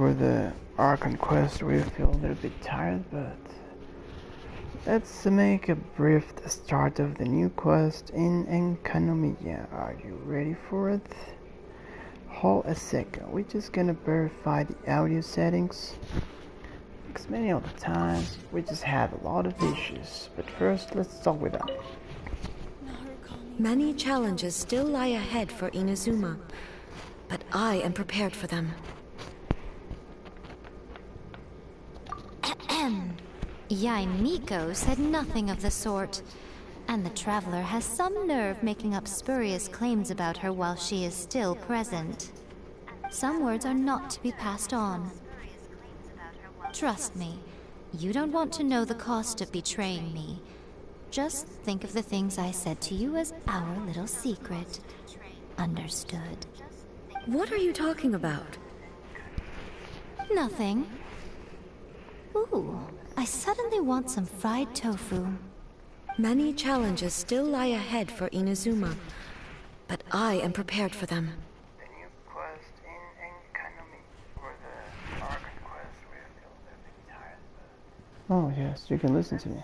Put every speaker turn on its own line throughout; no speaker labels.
over the Archon quest, we feel a little bit tired, but let's make a brief start of the new quest in Enkanomiya. Are you ready for it? Hold a second, we're just gonna verify the audio settings, because many of the times we just have a lot of issues, but first let's talk with them.
Many challenges still lie ahead for Inazuma, but I am prepared for them.
Yaimiko said nothing of the sort, and the traveler has some nerve making up spurious claims about her while she is still present. Some words are not to be passed on. Trust me, you don't want to know the cost of betraying me. Just think of the things I said to you as our little secret. Understood?
What are you talking about?
Nothing. Ooh, I suddenly want some fried tofu.
Many challenges still lie ahead for Inazuma, but I am prepared for them.
The new quest in Enkanomiya, or the Archon quest, we feel a little bit tired, but... Oh yes, you can listen to me.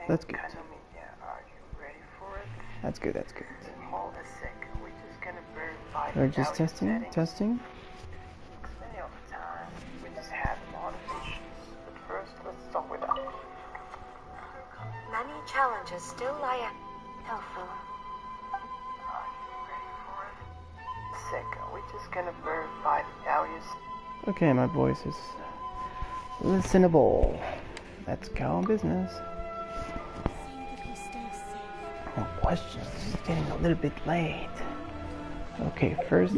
That's good. Are you ready for it? That's good, that's good. Hold a second, we're just gonna verify. We're just testing. Many of the time, we just have a lot of issues. But first, let's talk with them.
Many challenges still lie ahead. Tofu.
Are you ready for it? Second, we're just gonna verify the audio. Okay, my voice is listenable. Let's go on business. No questions, it's getting a little bit late. Okay, first,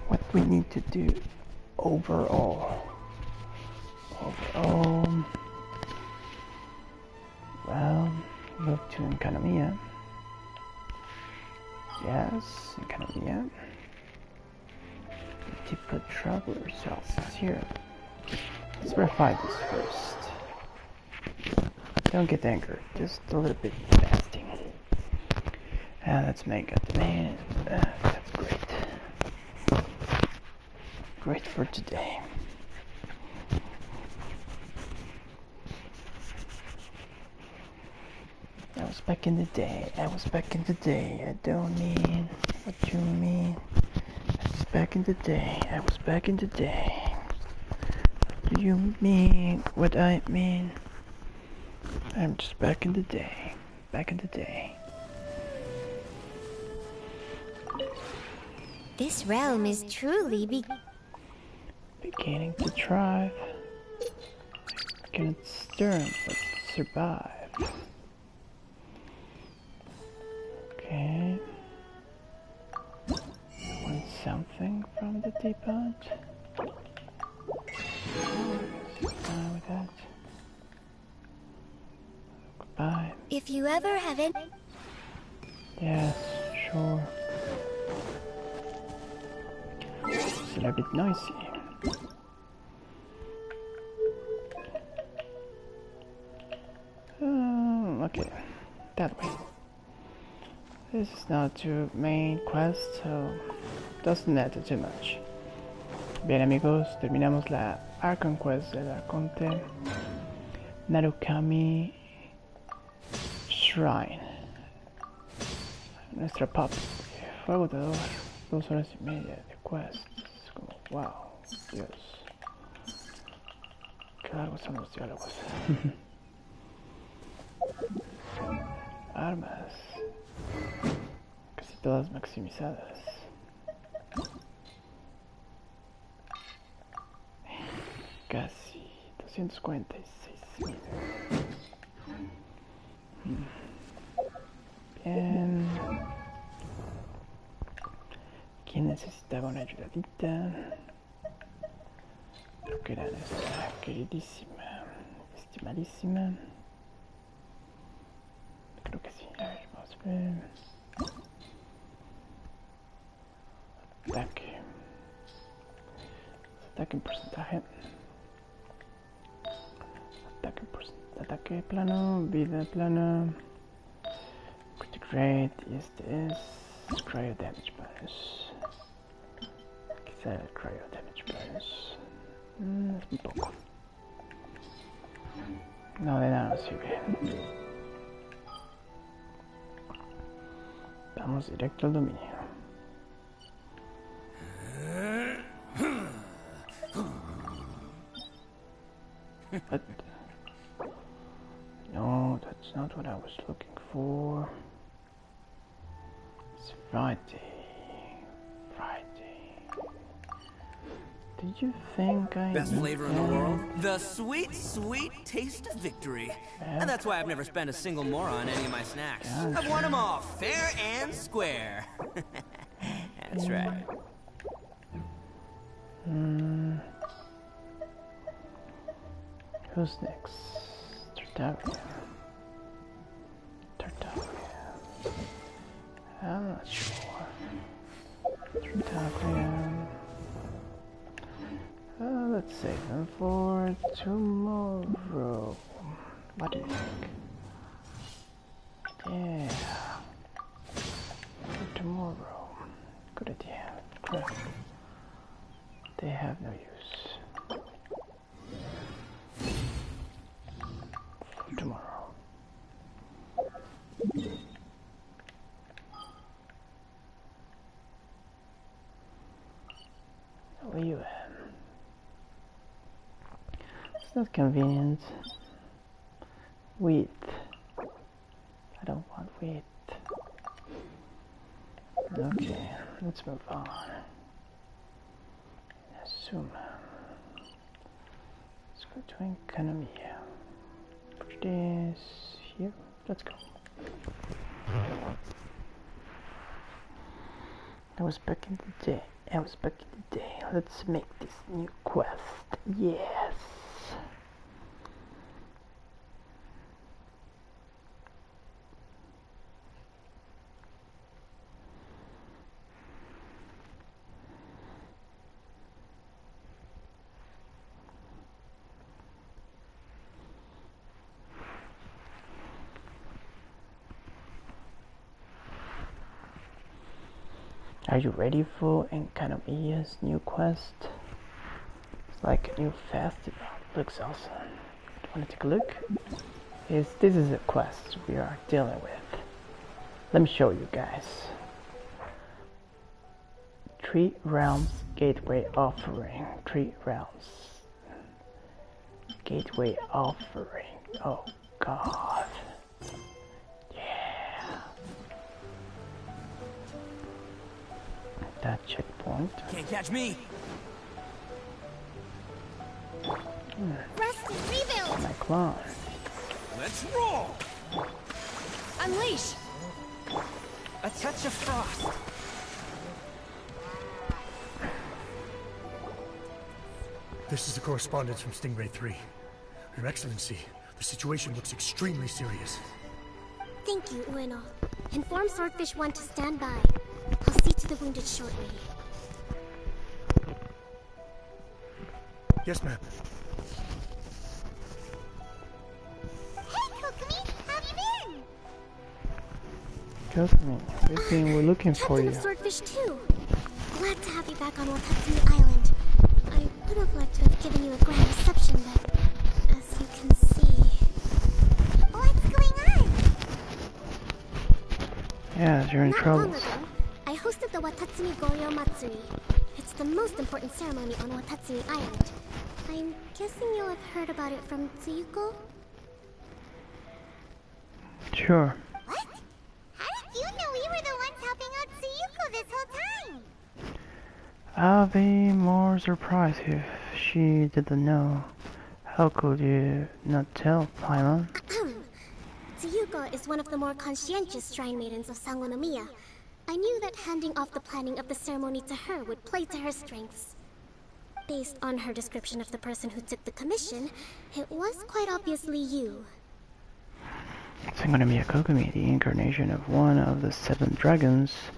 what we need to do overall, well, move to Enkanomiya. Yes, Enkanomiya. To put traveler cells here. Let's verify this first. Don't get angry, just a little bit fasting. Let's make a demand. That's great. Great for today. I was back in the day. I don't mean what you mean. I was back in the day. Do you mean what I mean? I'm just back in the day.
This realm is truly
beginning to thrive. Cannot stir but survive. Okay. Want something from the teapot? With that. Goodbye.
If you ever have it.
Yes, sure. It's a little bit noisy. Okay, that way. This is not your main quest, so doesn't matter too much. Bien amigos, terminamos la Archon Quest del Arconte Narukami Shrine. Nuestra pop fue agotador, 2 horas y media de quest. Como, wow, Dios. Qué largos son los diálogos. Armas. Casi todas maximizadas. Casi 246,000. Bien. ¿Quién necesitaba una ayudadita? Creo que era nuestra queridísima, estimadísima. Creo que sí. A ver, vamos a ver. Ataque. Ataque en porcentaje. Ataque plano, vida plana. Critic rate, y este es Cryo Damage Bonus. set cryo damage bonus. Un poco. No, de nada sirve. Vamos directo al dominio. What? No, that's not what I was looking for. It's Friday. Did you think I
Best
knew
flavor in
that?
the world? The sweet, sweet taste of victory.
Yeah.
And that's why I've never spent a single more on any of my snacks.
Gotcha.
I've won them all, fair and square. That's right.
Who's next? Tartaglia. I'm not sure. Tartaglia. Let's save them for tomorrow. What do you think? Yeah. For tomorrow. Good idea. Crap. They have no use. For tomorrow. Where you at? It's not convenient. Wheat. I don't want wheat. Okay, let's move on. Assume. Let's go to Enkanomiya. Put this here. Let's go. I was back in the day. Let's make this new quest. Yes. Are you ready for Enkanomiya's new quest? It's like a new festival. Looks awesome. Want to take a look? This is a quest we are dealing with. Let me show you guys. 3 realms gateway offering. 3 realms gateway offering. Oh god. That checkpoint.
Can't catch me.
Rest and rebuild!
My clone.
Let's roll.
Unleash!
A touch of frost.
This is the correspondence from Stingray 3. Your Excellency, the situation looks extremely serious.
Thank you, Ueno. Inform Swordfish 1 to stand by. I'll see to the wounded shortly.
Yes, ma'am.
Hey, Kokumi! How have you been?
We're looking for
Captain
you.
of Swordfish 2. Glad to have you back on Watatsumi Island. I would have liked to have given you a grand reception, but as you can see...
What's going on?
Yeah, you're in
Not
trouble.
long ago, I hosted the Watatsumi Goryo Matsuri. It's the most important ceremony on Watatsumi Island. I'm guessing you'll have heard about it from Tsuyuko?
Sure.
What? How did you know we were the ones helping out Tsuyuko this whole time?
I'll be more surprised if she didn't know. How could you not tell, Paimon?
Tsuyuko is one of the more conscientious shrine maidens of Enkanomiya. I knew that handing off the planning of the ceremony to her would play to her strengths. Based on her description of the person who took the commission, it was quite obviously you.
Enkanomiya Kokumi, the incarnation of one of the 7 dragons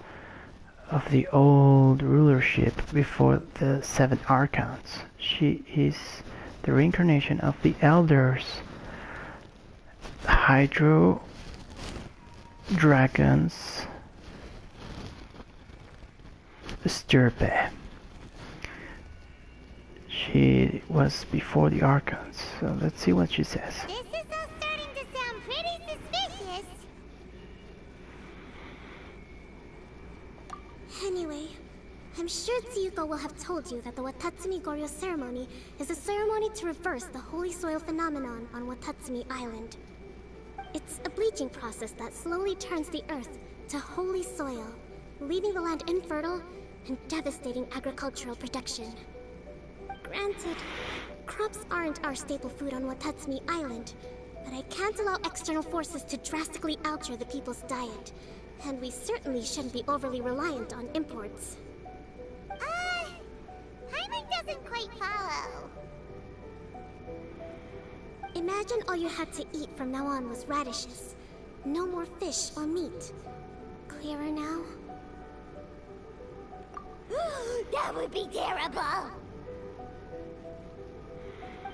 of the old rulership before the 7 archons. She is the reincarnation of the elders, Hydro dragons, Stirpe. she was before the Archons. So let's see what she says.
This is all starting to sound pretty suspicious. Anyway, I'm sure Tsuyuko will have told you that the Watatsumi Goryo ceremony is a ceremony to reverse the holy soil phenomenon on Watatsumi Island. It's a bleaching process that slowly turns the earth to holy soil, leaving the land infertile and devastating agricultural production. Granted, crops aren't our staple food on Watatsumi Island, but I can't allow external forces to drastically alter the people's diet, and we certainly shouldn't be overly reliant on imports. Heinrich doesn't quite follow. Imagine all you had to eat from now on was radishes. No more fish or meat. Clearer now? That would be terrible!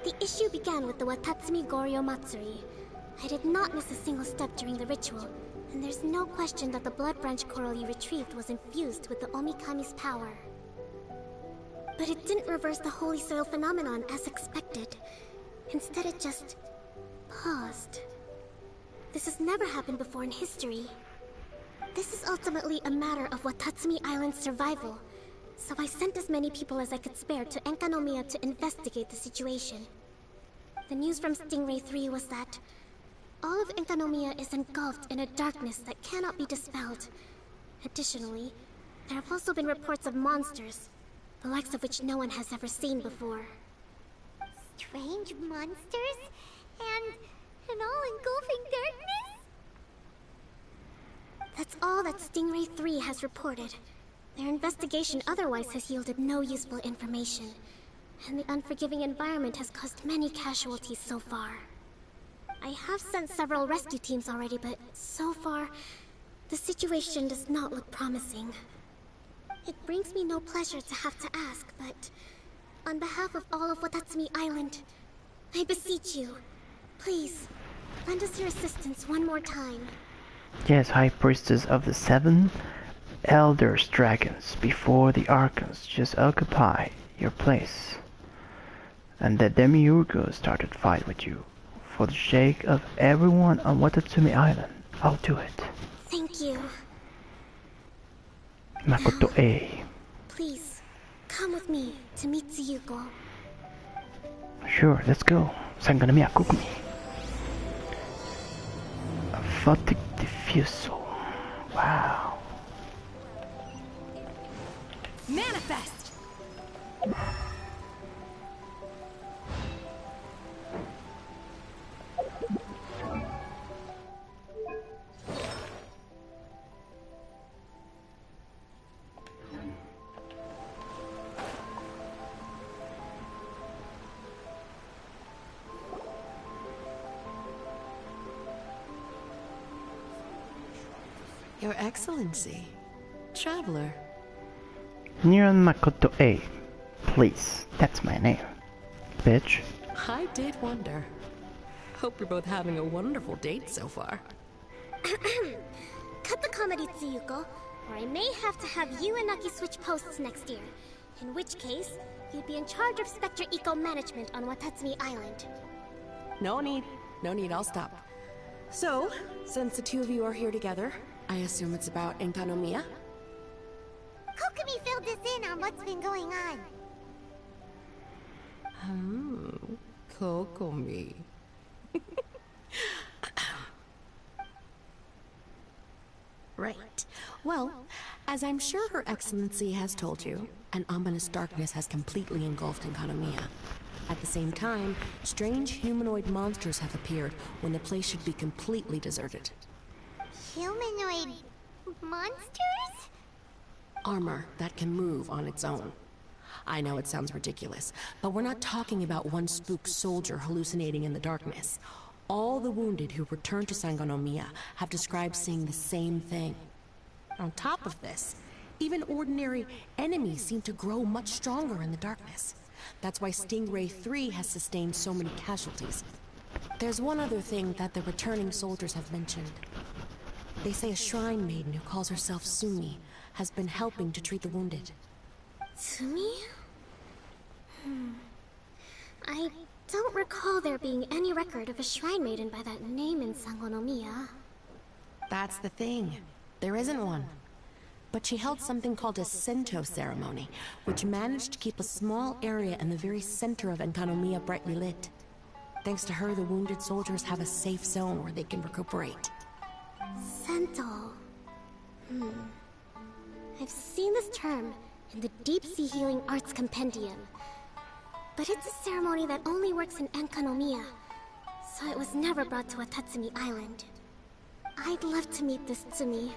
The issue began with the Watatsumi Goryo Matsuri. I did not miss a single step during the ritual, and there's no question that the blood branch coral you retrieved was infused with the Omikami's power. But it didn't reverse the holy soil phenomenon as expected. Instead, it just paused. This has never happened before in history. This is ultimately a matter of Watatsumi Island's survival, so I sent as many people as I could spare to Enkanomiya to investigate the situation. The news from Stingray 3 was that all of Enkanomiya is engulfed in a darkness that cannot be dispelled. Additionally, there have also been reports of monsters, the likes of which no one has ever seen before. Strange monsters? And an all-engulfing darkness? That's all that Stingray 3 has reported. Their investigation otherwise has yielded no useful information, and the unforgiving environment has caused many casualties so far. I have sent several rescue teams already, but so far, the situation does not look promising. It brings me no pleasure to have to ask, but on behalf of all of Watatsumi Island, I beseech you, please, lend us your assistance one more time.
Yes, High Priestess of the Seven Elders Dragons before the Archons just occupy your place. And the Demiurgos started fight with you. For the sake of everyone on Watatsumi Island, I'll do it.
Thank you.
Makoto A.
Please, come with me to meet Tsuyuko.
Sure, let's go. Enkanomiya Kukumi. A photic diffusal. Wow.
Manifest! Your Excellency, Traveler.
Niran Makoto A. Please, that's my name. Bitch.
I did wonder. Hope you're both having a wonderful date so far.
Cut the comedy, Tsuyuko, or I may have to have you and Naki switch posts next year. In which case, you'd be in charge of Spectre Eco Management on Watatsumi Island.
No need, I'll stop. So, since the two of you are here together, I assume it's about Enkanomiya?
Kokumi filled us in on what's been going on.
Kokomi. Right. Well, as I'm sure Her Excellency has told you, an ominous darkness has completely engulfed Enkanomiya. At the same time, strange humanoid monsters have appeared when the place should be completely deserted.
Humanoid monsters?
Armor that can move on its own. I know it sounds ridiculous, but we're not talking about one spooked soldier hallucinating in the darkness. All the wounded who returned to Enkanomiya have described seeing the same thing. On top of this, even ordinary enemies seem to grow much stronger in the darkness. That's why Stingray 3 has sustained so many casualties. There's one other thing that the returning soldiers have mentioned. They say a shrine maiden who calls herself Sumi has been helping to treat the wounded.
Sumi? I don't recall there being any record of a shrine maiden by that name in Enkanomiya.
That's the thing. There isn't one. But she held something called a Sento ceremony, which managed to keep a small area in the very center of Enkanomiya brightly lit. Thanks to her, the wounded soldiers have a safe zone where they can recuperate.
Sento. I've seen this term in the Deep Sea Healing Arts Compendium. But it's a ceremony that only works in Enkanomiya, so it was never brought to Watatsumi Island. I'd love to meet this Tsumi,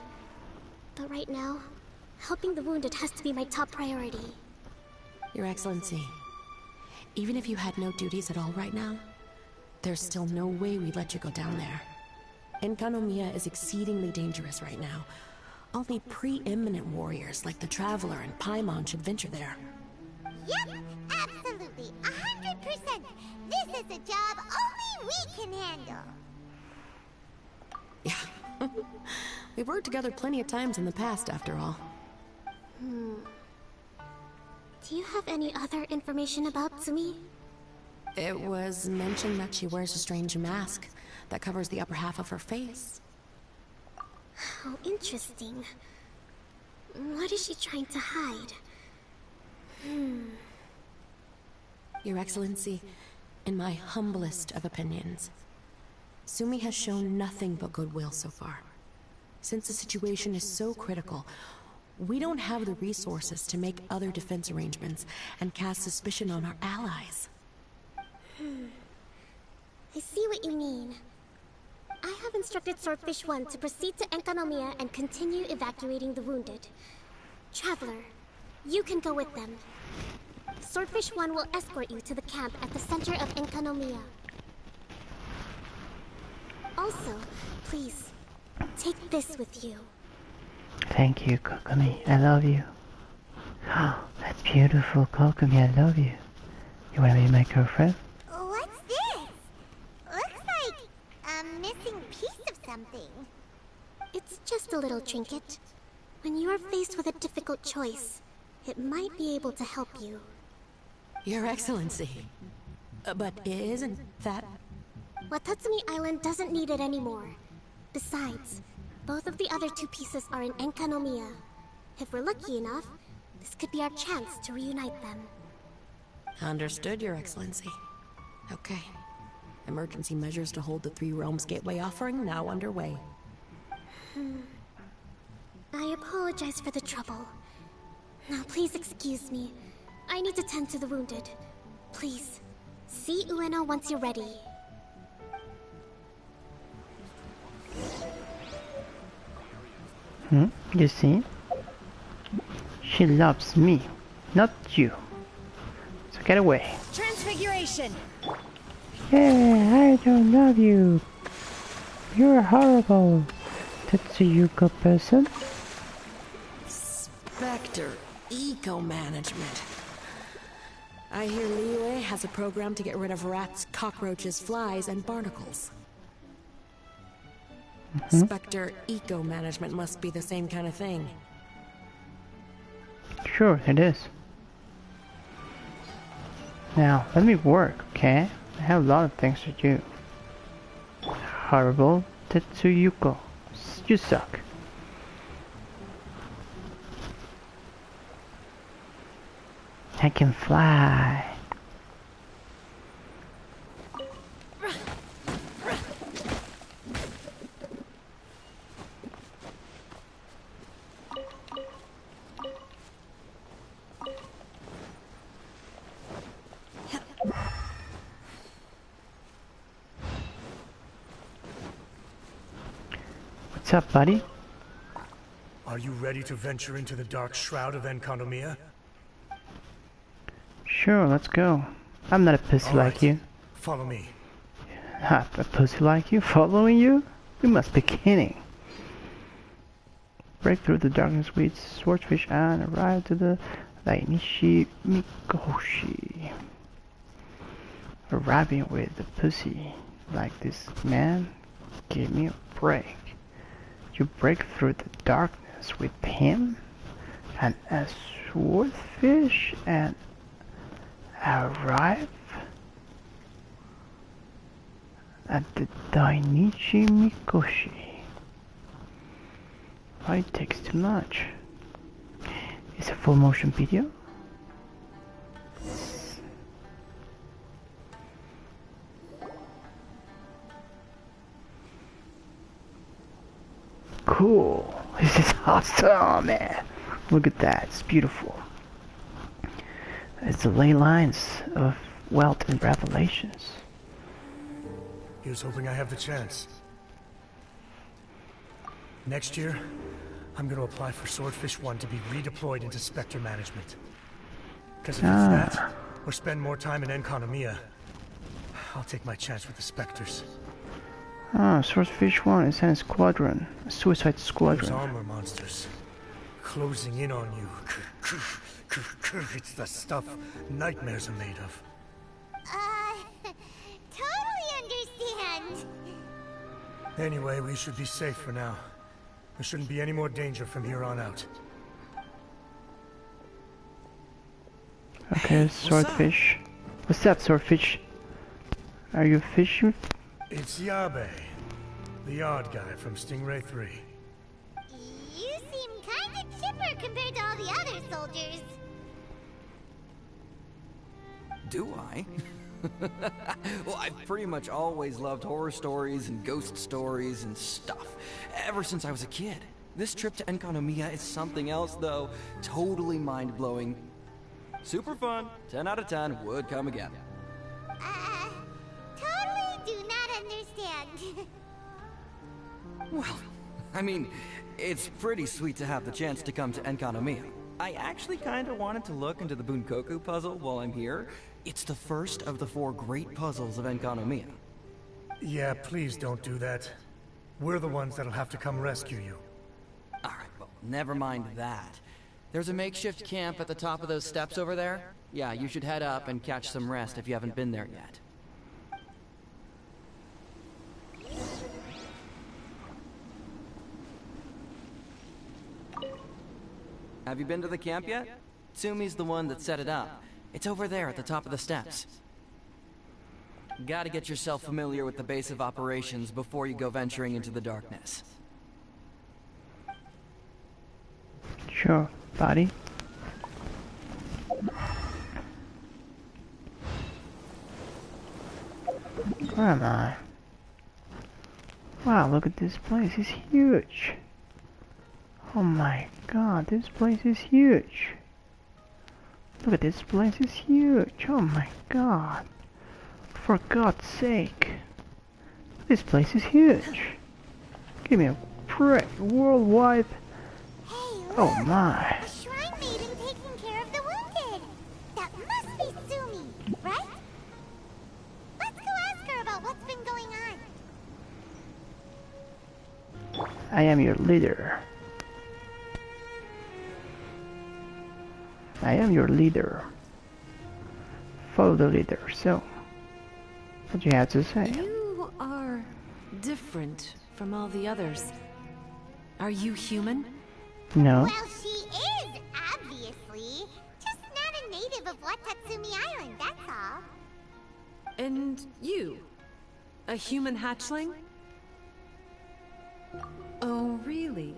but right now, helping the wounded has to be my top priority.
Your Excellency, even if you had no duties at all right now, there's still no way we'd let you go down there. Enkanomiya is exceedingly dangerous right now. Only preeminent warriors like the Traveler and Paimon should venture there.
Yep, absolutely, 100%. This is a job only we can handle.
Yeah. We've worked together plenty of times in the past, after all.
Do you have any other information about Tsumi?
It was mentioned that she wears a strange mask that covers the upper half of her face.
How interesting. What is she trying to hide?
Your Excellency, in my humblest of opinions, Tsumi has shown nothing but goodwill so far. Since the situation is so critical, we don't have the resources to make other defense arrangements and cast suspicion on our allies.
I see what you mean. I have instructed Swordfish 1 to proceed to Enkanomiya and continue evacuating the wounded. Traveler, you can go with them. Swordfish 1 will escort you to the camp at the center of Enkanomiya. Also, please, take this with you.
Thank you, Kokomi. I love you. Oh, that's beautiful, Kokomi. I love you. You wanna be my girlfriend?
What's this? Looks like a missing piece of something.
It's just a little trinket. When you are faced with a difficult choice, it might be able to help you.
Your Excellency. But isn't that...
Watatsumi Island doesn't need it anymore. Besides, both of the other two pieces are in Enkanomiya. If we're lucky enough, this could be our chance to reunite them.
Understood, Your Excellency. Okay. Emergency measures to hold the Three Realms Gateway offering now underway.
I apologize for the trouble. Now please excuse me. I need to tend to the wounded. Please, see Ueno once you're ready.
You see? She loves me, not you. So get away.
Transfiguration!
Yeah, I don't love you. You're horrible. Tatsuyuka person.
Spectre Eco-Management. I hear Liyue has a program to get rid of rats, cockroaches, flies, and barnacles. Spectre Eco-Management must be the same kind of thing.
Sure, it is. Now, let me work, okay? I have a lot of things to do. Horrible Tatsuyuko. You suck. I can fly. What's up, buddy?
Are you ready to venture into the dark shroud of Enkanomiya?
Sure, let's go. I'm not a pussy like you.
Follow me.
Not a pussy like you? Following you? You must be kidding. Break through the darkness with Swordfish and arrive to the Dainishi Mikoshi. Arriving with the pussy like this, man? Give me a break. You break through the darkness with him and a swordfish and arrive at the Dainichi Mikoshi. Why it takes too much? It's a full motion video? Cool. This is awesome, man. Look at that. It's beautiful. It's the ley lines of wealth and revelations.
Here's hoping I have the chance. Next year, I'm gonna apply for Swordfish 1 to be redeployed into Spectre management. Because if it's that, or spend more time in Enkanomiya, I'll take my chance with the Spectres.
Ah, Swordfish 1 is in a squadron. A suicide squadron.
Those armor monsters. Closing in on you. It's the stuff nightmares are made of.
Totally understand.
Anyway, we should be safe for now. There shouldn't be any more danger from here on out.
Okay, Swordfish. What's up, Swordfish? Are you fishing?
It's Yabe, the odd guy from Stingray 3.
You seem kinda chipper compared to all the other soldiers.
Do I? Well, I've pretty much always loved horror stories and ghost stories and stuff, ever since I was a kid. This trip to Enkanomiya is something else, though. Totally mind-blowing. Super fun. 10 out of 10. Would come again.
Totally do not understand.
Well, I mean, it's pretty sweet to have the chance to come to Enkanomiya. I actually kind of wanted to look into the Bunkoku puzzle while I'm here. It's the first of the 4 great puzzles of Enkanomiya.
Yeah, please don't do that. We're the ones that'll have to come rescue you.
Alright, well, never mind that. There's a makeshift camp at the top of those steps over there. Yeah, you should head up and catch some rest if you haven't been there yet. Have you been to the camp yet? Tsumi's the one that set it up. It's over there at the top of the steps. Gotta get yourself familiar with the base of operations before you go venturing into the darkness.
Sure, buddy. Where am I? Wow, look at this place. It's huge. Oh my god, this place is huge. Look at this place is huge. Oh my god. For God's sake. This place is huge. Give me a break. Worldwide.
Hey, look!
Oh my.
A shrine maiden taking care of the wounded. That must be Sumi, right? Let's go ask her about what's been going on.
I am your leader. I am your leader. Follow the leader. So, what do you have to say?
You are different from all the others. Are you human?
No.
Well, she is, obviously. Just not a native of Watatsumi Island, that's all.
And you? A human hatchling? Oh, really?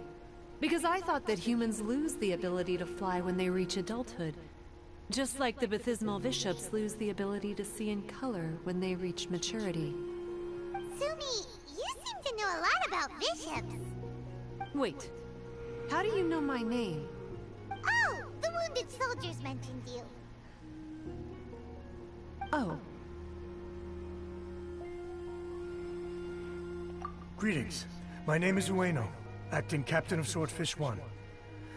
Because I thought that humans lose the ability to fly when they reach adulthood. Just like the baptismal bishops lose the ability to see in color when they reach maturity.
Sumi, you seem to know a lot about bishops.
Wait, how do you know my name?
Oh, the wounded soldiers mentioned you.
Oh.
Greetings. My name is Ueno, acting captain of Swordfish 1.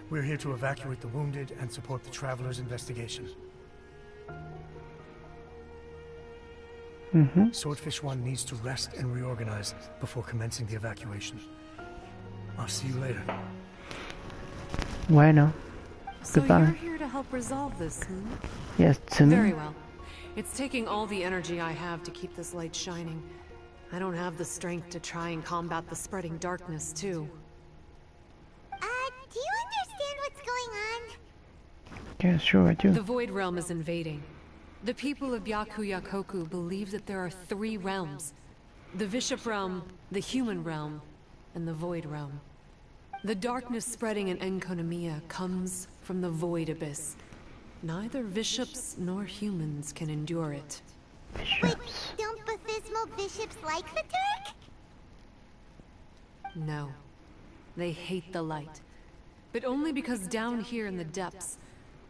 We're here to evacuate the wounded and support the traveler's investigation. Swordfish 1 needs to rest and reorganize before commencing the evacuation. I'll see you later.
Bueno.
So
Goodbye.
you're here to help resolve this, hmm?
Yes, to me.
Very well. It's taking all the energy I have to keep this light shining. I don't have the strength to try and combat the spreading darkness, too.
Do you understand what's going on?
Yeah, sure I do.
The Void Realm is invading. The people of Yaku Yakoku believe that there are 3 realms.
The Bishop Realm, the Human Realm, and the Void Realm. The darkness spreading in Enkanomiya comes from the Void Abyss. Neither bishops nor humans can endure it.
Wait, don't Baptismal bishops like the dark?
No. They hate the light. But only because down here in the depths,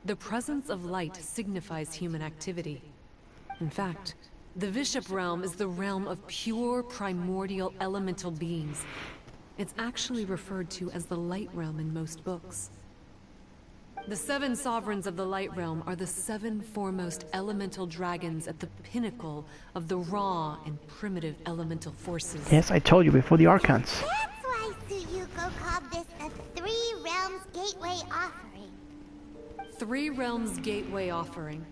the presence of light signifies human activity. In fact, the Bishop Realm is the realm of pure primordial elemental beings. It's actually referred to as the Light Realm in most books. The 7 sovereigns of the Light Realm are the 7 foremost elemental dragons at the pinnacle of the raw and primitive elemental forces.
Yes, I told you before the Archons.
That's why Tsuyuko called this a 3 Realms Gateway offering.
3 Realms Gateway offering.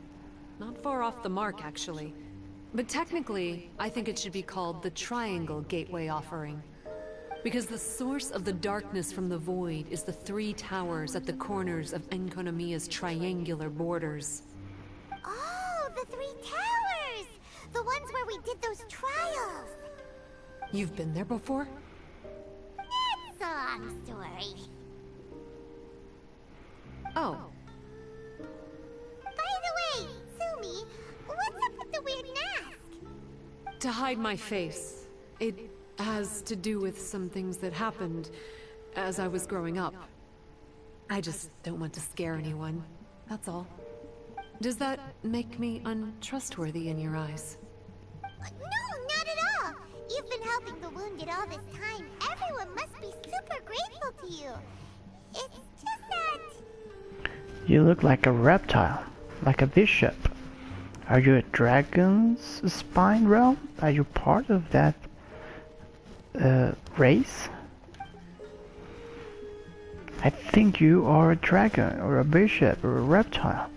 Not far off the mark, actually. But technically, I think it should be called the Triangle Gateway offering. Because the source of the darkness from the void is the 3 towers at the corners of Enkanomiya's triangular borders.
Oh, the 3 towers! The ones where we did those trials!
You've been there before?
It's a long story.
Oh.
By the way, Sumi, what's up with the weird mask?
To hide my face. It has to do with some things that happened as I was growing up. I just don't want to scare anyone, that's all. Does that make me untrustworthy in your eyes?
No, not at all! You've been helping the wounded all this time. Everyone must be super grateful to you. It's just that...
You look like a reptile, like a bishop. Are you a dragon's spine realm? Are you part of that race? I think you are a dragon or a bishop or a reptile.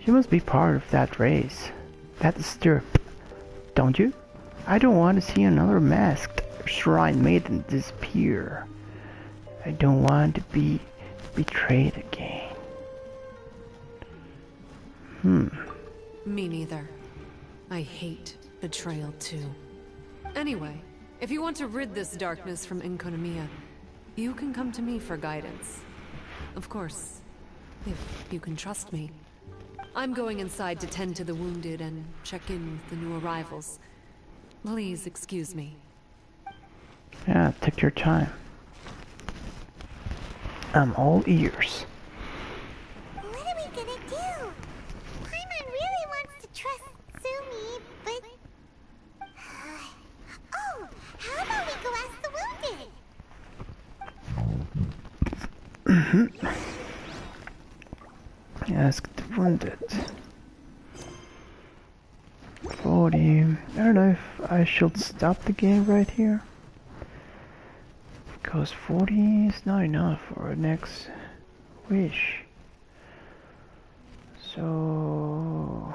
You must be part of that race, that stirp, don't you? I don't want to see another masked shrine maiden disappear. I don't want to be betrayed again.
Me neither. I hate betrayal too. Anyway, if you want to rid this darkness from Enkanomiya, you can come to me for guidance. Of course, if you can trust me. I'm going inside to tend to the wounded and check in with the new arrivals. Please excuse me.
Yeah, take your time. I'm all ears.
What are we gonna do? Paimon really wants to trust Sumi, but... Oh, how about we go ask the wounded?
Ask the wounded. 40. I don't know if I should stop the game right here. Because 40 is not enough for our next wish. So...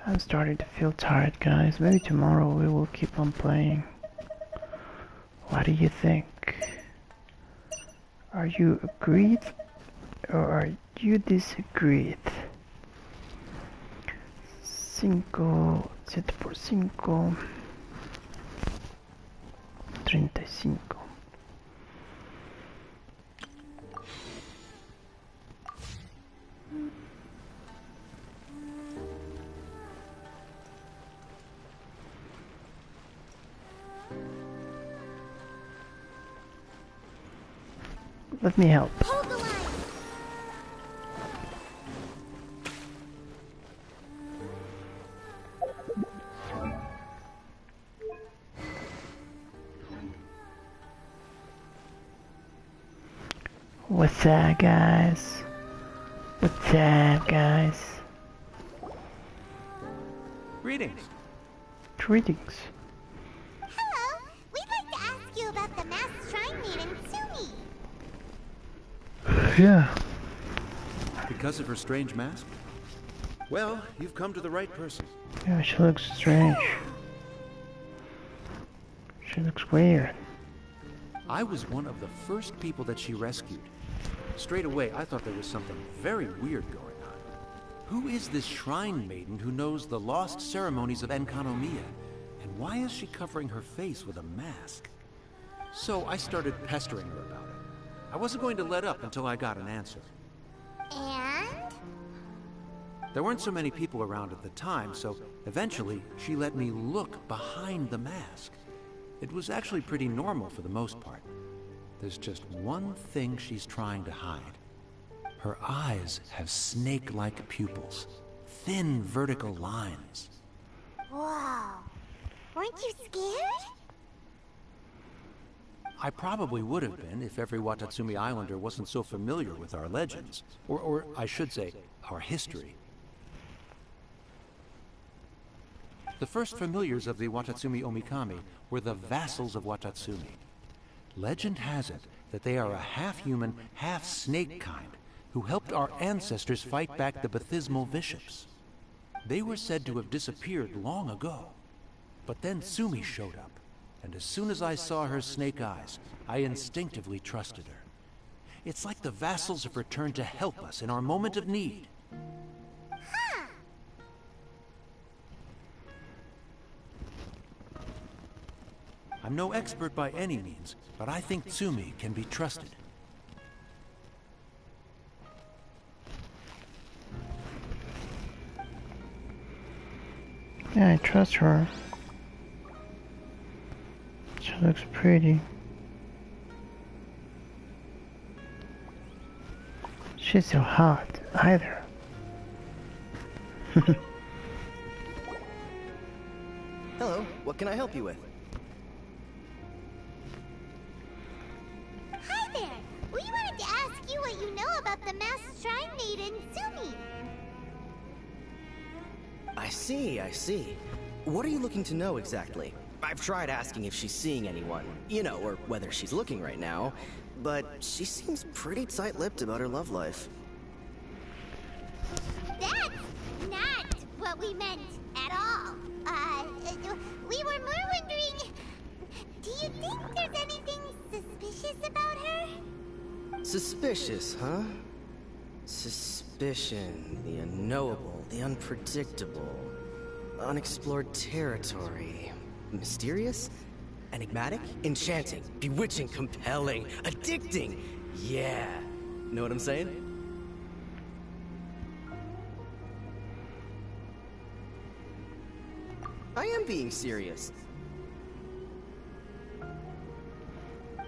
I'm starting to feel tired, guys. Maybe tomorrow we will keep on playing. What do you think? Are you agreed? Or are you disagreed? 5, 7 por 5, 35. Let me help.
Hold the line!
What's up, guys? What's up, guys?
Greetings.
Greetings.
Hello! We'd like to ask you about the masked shrine maiden, Sumi.
Yeah.
Because of her strange mask? Well, you've come to the right person.
Yeah, she looks strange. She looks weird.
I was one of the first people that she rescued. Straight away, I thought there was something very weird going on. Who is this shrine maiden who knows the lost ceremonies of Enkanomiya? And why is she covering her face with a mask? So I started pestering her about it. I wasn't going to let up until I got an answer.
And?
There weren't so many people around at the time, so eventually she let me look behind the mask. It was actually pretty normal for the most part. There's just one thing she's trying to hide. Her eyes have snake-like pupils, thin vertical lines.
Whoa. Weren't you scared?
I probably would have been if every Watatsumi Islander wasn't so familiar with our legends. Or I should say, our history. The first familiars of the Watatsumi Omikami were the vassals of Watatsumi. Legend has it that they are a half-human, half-snake kind who helped our ancestors fight back the Bathismal Bishops. They were said to have disappeared long ago. But then Sumi showed up, and as soon as I saw her snake eyes, I instinctively trusted her. It's like the vassals have returned to help us in our moment of need.
Huh.
I'm no expert by any means, but I think Tsumi can be trusted.
Yeah, I trust her. She looks pretty. She's so hot, either.
Hello, what can I help you with?
Hi there! We wanted to ask you what you know about the masked shrine maiden, Sumi.
I see. What are you looking to know exactly? I've tried asking if she's seeing anyone, you know, or whether she's looking right now, but she seems pretty tight-lipped about her love life.
That's not what we meant at all. We were more wondering, do you think there's anything suspicious about her?
Suspicious, huh? Suspicion, the unknowable, the unpredictable, unexplored territory. Mysterious? Enigmatic? Enchanting? Bewitching? Compelling? Addicting? Yeah. Know what I'm saying? I am being serious.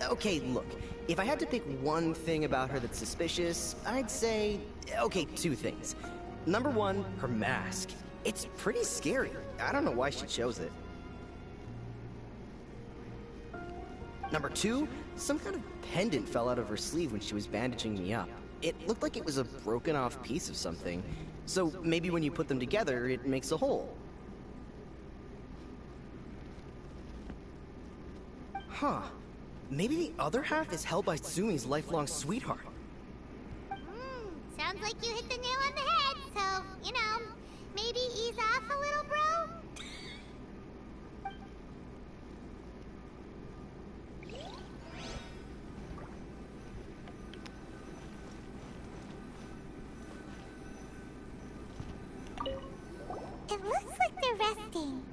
Okay, look. If I had to pick one thing about her that's suspicious, I'd say... Okay, two things. Number one, her mask. It's pretty scary. I don't know why she chose it. Number two, some kind of pendant fell out of her sleeve when she was bandaging me up. It looked like it was a broken off piece of something. So maybe when you put them together, it makes a whole. Huh. Maybe the other half is held by Sumi's lifelong sweetheart.
Sounds like you hit the nail on the head, so, you know, maybe ease off a little, bro? It looks like they're resting.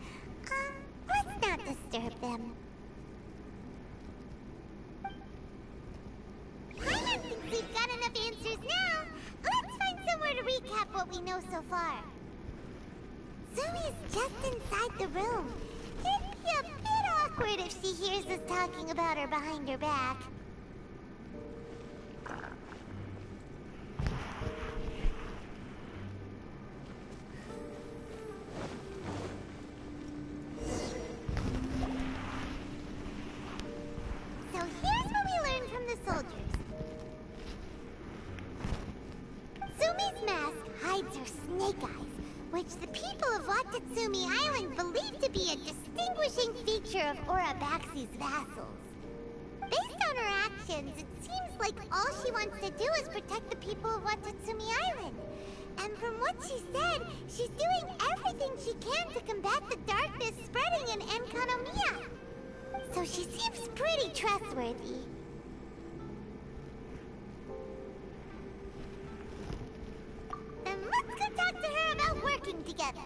Let's not disturb them. I don't think we've got enough answers now. Let's find somewhere to recap what we know so far. Sumi's just inside the room. It'd be a bit awkward if she hears us talking about her behind her back. So here's what we learned from the soldiers. Sumi's mask hides her snake eyes, which the people of Watatsumi Island believe to be a distinguishing feature of Urabaxi's vassals. Based on her actions, it seems like all she wants to do is protect the people of Watatsumi Island. And from what she said, she's doing everything she can to combat the darkness spreading in Enkanomiya. So she seems pretty trustworthy. Then let's go talk to her about working together.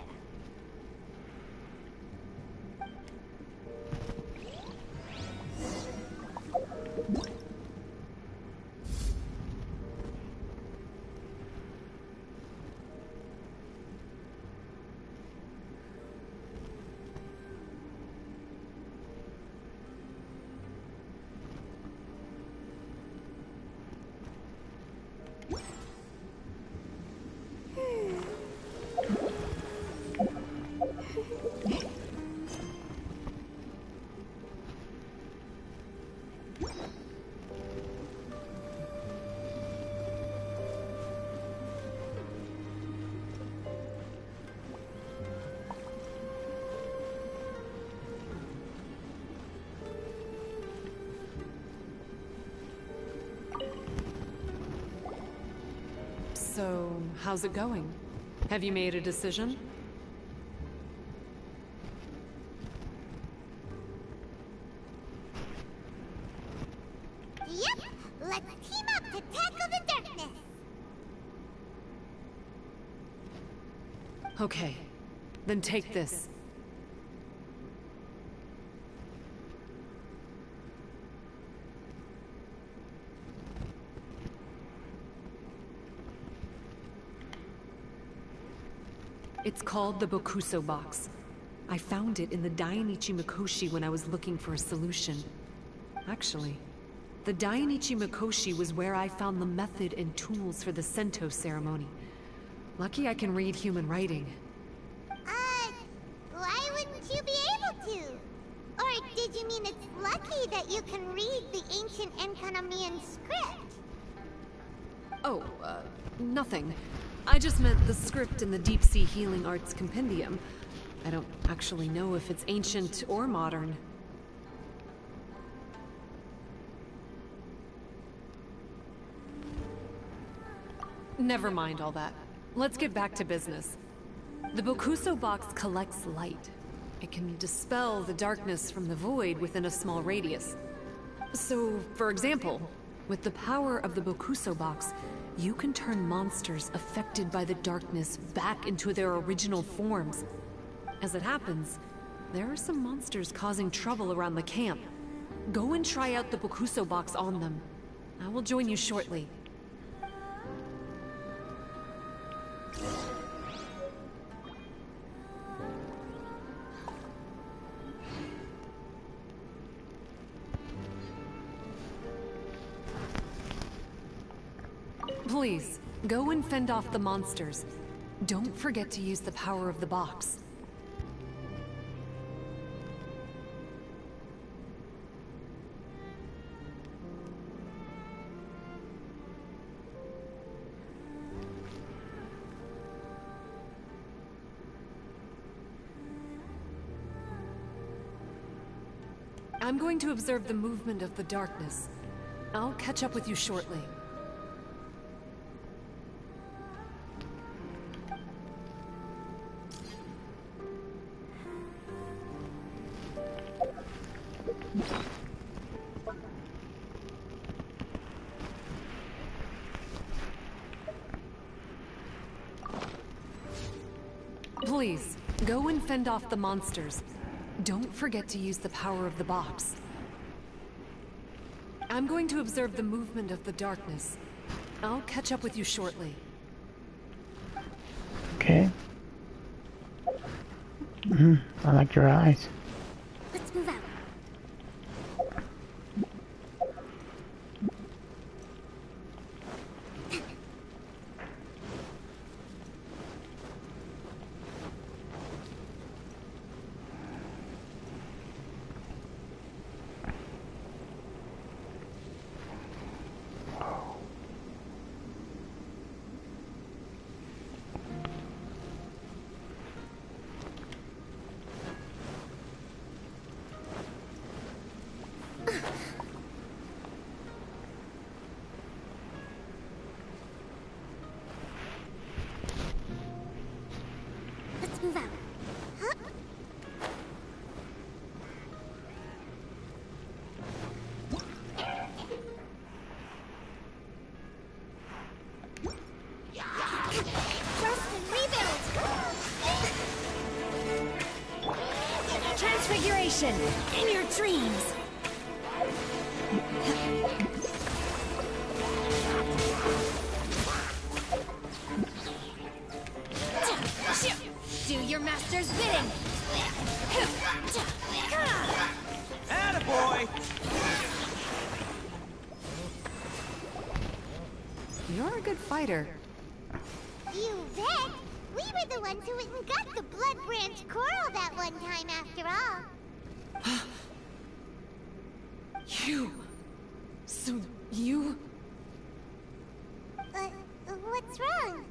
So, how's it going? Have you made a decision?
Yep, let's team up to tackle the darkness.
Okay, then take this. It's called the Bokuso box. I found it in the Dainichi Mikoshi when I was looking for a solution. Actually, the Dainichi Mikoshi was where I found the method and tools for the Sento ceremony. Lucky I can read human writing.
Why wouldn't you be able to? Or did you mean it's lucky that you can read the ancient Enkanomiyan script?
Oh, nothing. I just meant the script in the Deep Sea Healing Arts Compendium. I don't actually know if it's ancient or modern. Never mind all that. Let's get back to business. The Bokuso box collects light. It can dispel the darkness from the void within a small radius. So, for example, with the power of the Bokuso box, you can turn monsters affected by the darkness back into their original forms. As it happens, there are some monsters causing trouble around the camp. Go and try out the Bokuso box on them. I will join you shortly. Please, go and fend off the monsters. Don't forget to use the power of the box. I'm going to observe the movement of the darkness. I'll catch up with you shortly. Please, go and fend off the monsters. Don't forget to use the power of the box. I'm going to observe the movement of the darkness. I'll catch up with you shortly.
Okay. I like your eyes.
Let's move out. Let's move out. Huh? Rest and rebuild!
Transfiguration! In your dreams! Do your master's bidding!
Attaboy!
You're a good fighter.
You bet! We were the ones who went and got the Blood Branch Coral that one time after all.
You... So you...
What's wrong?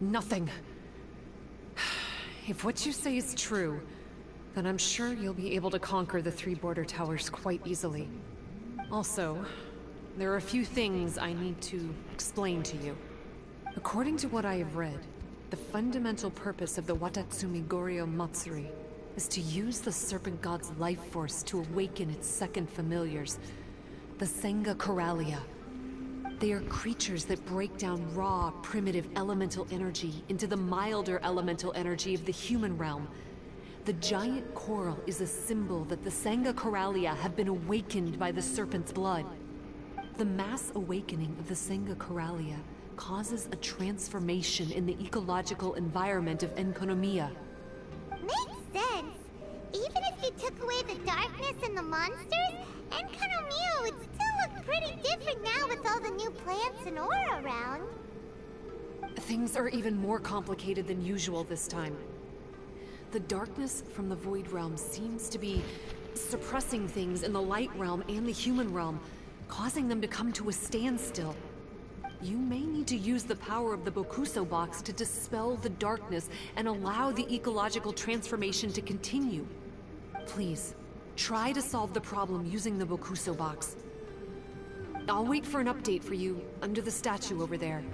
Nothing. If what you say is true, then I'm sure you'll be able to conquer the 3 border towers quite easily. Also, there are a few things I need to explain to you. According to what I have read, the fundamental purpose of the Watatsumi Goryo Matsuri is to use the Serpent God's life force to awaken its second familiars, the Senga Coralia. They are creatures that break down raw, primitive elemental energy into the milder elemental energy of the human realm. The giant coral is a symbol that the Senga Coralia have been awakened by the serpent's blood. The mass awakening of the Senga Coralia causes a transformation in the ecological environment of Enkanomiya.
Makes sense. Even if you took away the darkness and the monsters, Enkanomiya would still look pretty different now with all the new plants and ore around.
Things are even more complicated than usual this time. The darkness from the Void Realm seems to be suppressing things in the Light Realm and the Human Realm, causing them to come to a standstill. You may need to use the power of the Bokuso box to dispel the darkness and allow the ecological transformation to continue. Please, try to solve the problem using the Bokuso box. I'll wait for an update for you under the statue over there.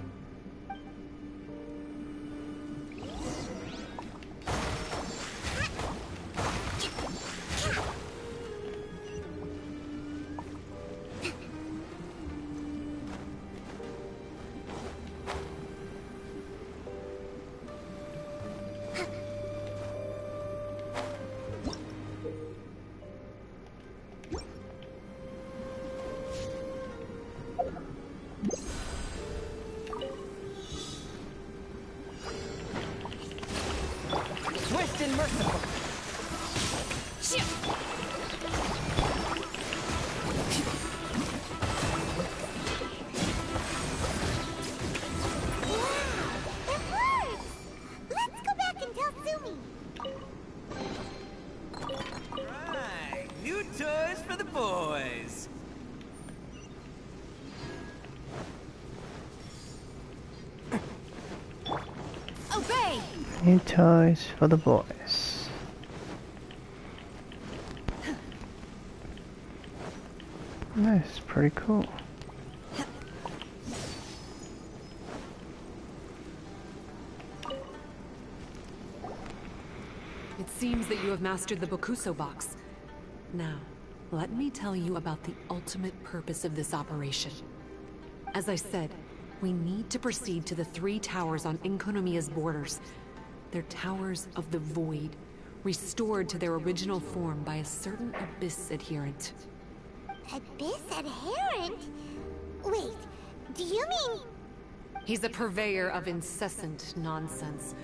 New toys for the boys. That's pretty cool.
It seems that you have mastered the Bokuso box. Now, let me tell you about the ultimate purpose of this operation. As I said, we need to proceed to the 3 towers on Enkanomiya's borders. They're towers of the void, restored to their original form by a certain Abyss adherent.
Abyss adherent? Wait, do you mean...
He's a purveyor of incessant nonsense.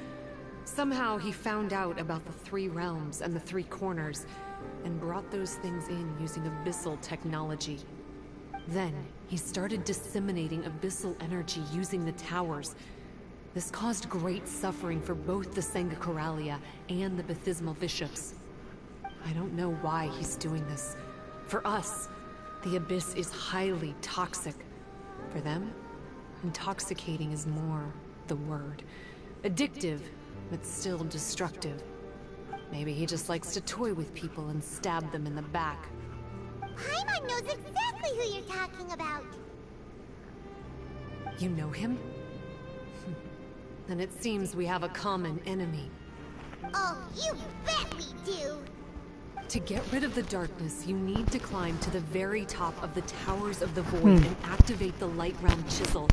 Somehow he found out about the 3 realms and the 3 corners, and brought those things in using abyssal technology. Then, he started disseminating abyssal energy using the towers. This caused great suffering for both the Senga Coralia and the Baptismal Bishops. I don't know why he's doing this. For us, the Abyss is highly toxic. For them, intoxicating is more the word. Addictive, but still destructive. Maybe he just likes to toy with people and stab them in the back.
Paimon knows exactly who you're talking about.
You know him? Then it seems we have a common enemy.
Oh, you bet we do!
To get rid of the darkness, you need to climb to the very top of the Towers of the Void and activate the Light Realm Chisel,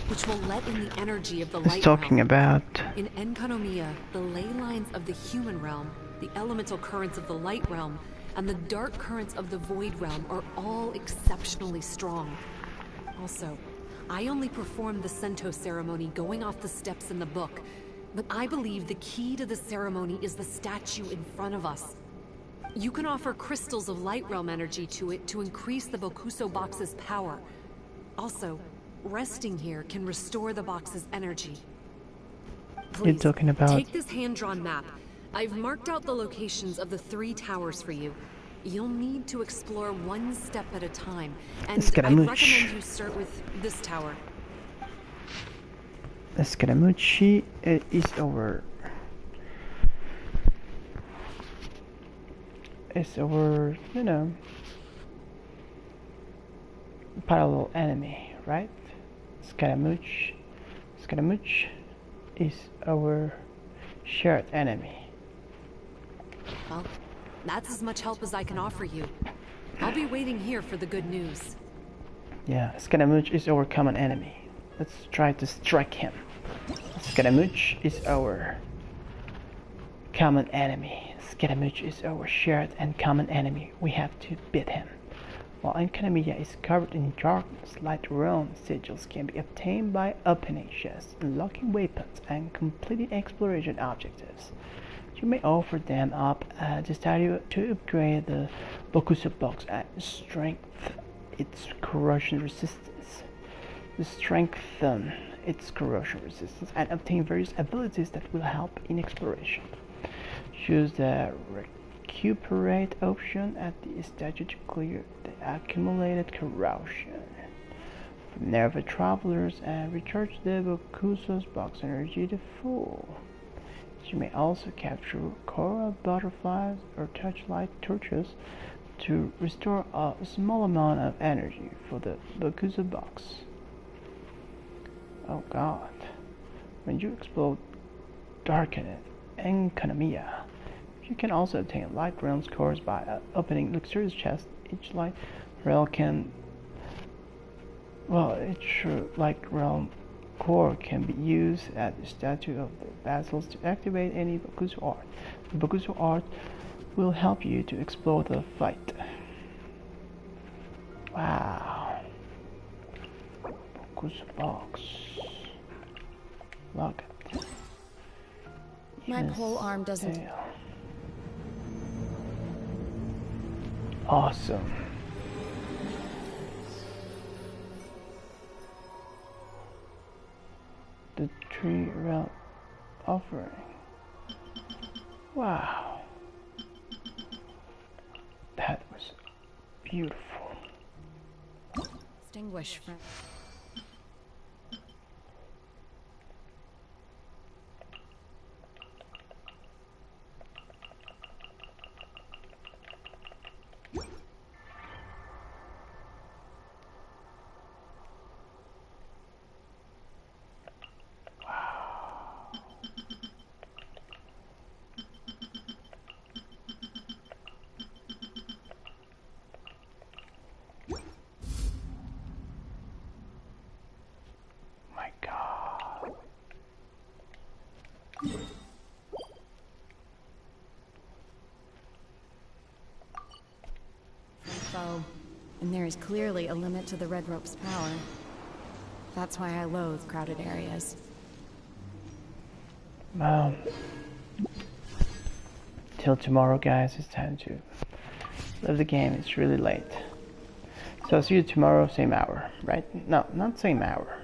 which will let in the energy of the Light Realm.
Talking about
In Enkanomiya, the ley lines of the Human Realm, the elemental currents of the Light Realm, and the dark currents of the Void Realm are all exceptionally strong. Also, I only performed the Sento ceremony going off the steps in the book, but I believe the key to the ceremony is the statue in front of us. You can offer crystals of Light Realm energy to it to increase the Bokuso box's power. Also, resting here can restore the box's energy. Please,
you're talking about
take this hand-drawn map. I've marked out the locations of the 3 towers for you. You'll need to explore one step at a time, and I'd recommend you start with this tower.
The Scaramucci is over. It's over, you know, parallel enemy, right? Scaramucci Enkanomiya is our shared enemy.
Well, that's as much help as I can offer you. I'll be waiting here for the good news.
Yeah, Enkanomiya is our common enemy. Let's try to strike him. Enkanomiya is our common enemy. Enkanomiya is our shared and common enemy. We have to beat him. While Enkanomiya is covered in darkness, light realm sigils can be obtained by opening chests, unlocking weapons, and completing exploration objectives. You may offer them up at the statue to upgrade the Bokusa box and strengthen its corrosion resistance. Strengthen its corrosion resistance and obtain various abilities that will help in exploration. Choose the recuperate option at the statue to clear the accumulated corrosion from nearby travelers and recharge the Bokusa's box energy to full. You may also capture coral butterflies or touchlight torches to restore a small amount of energy for the Bokusa box. Oh god. When you explode darkened Enkanomiya, you can also obtain light realm cores by opening luxurious chests. Each light realm each light realm core can be used at the statue of the vassals to activate any Bokusa art. The Bokusa art will help you to explore the fight. Wow. Bokusa box. Look at this.
My pole arm doesn't...
Awesome. The tree realm offering. Wow. That was beautiful.
Distinguished friend. And there is clearly a limit to the Red Rope's power. That's why I loathe crowded areas.
Till tomorrow, guys. It's time to leave the game. It's really late. So I'll see you tomorrow, same hour, right? No, not same hour.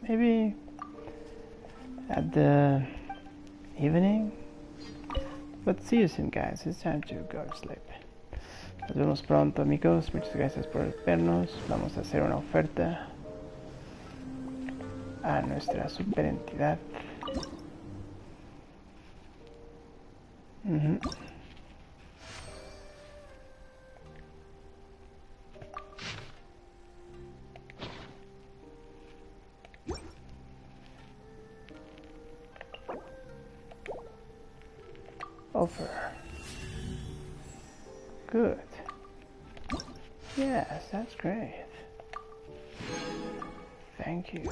Maybe at the evening? But see you soon, guys. It's time to go to sleep. Nos vemos pronto, amigos. Muchas gracias por vernos. Vamos a hacer una oferta a nuestra super entidad. Offer. Good. Yes, that's great. Thank you.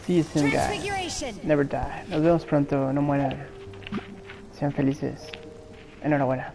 See you soon, guys. Never die. Nos vemos pronto. No mueran. Sean felices. Enhorabuena.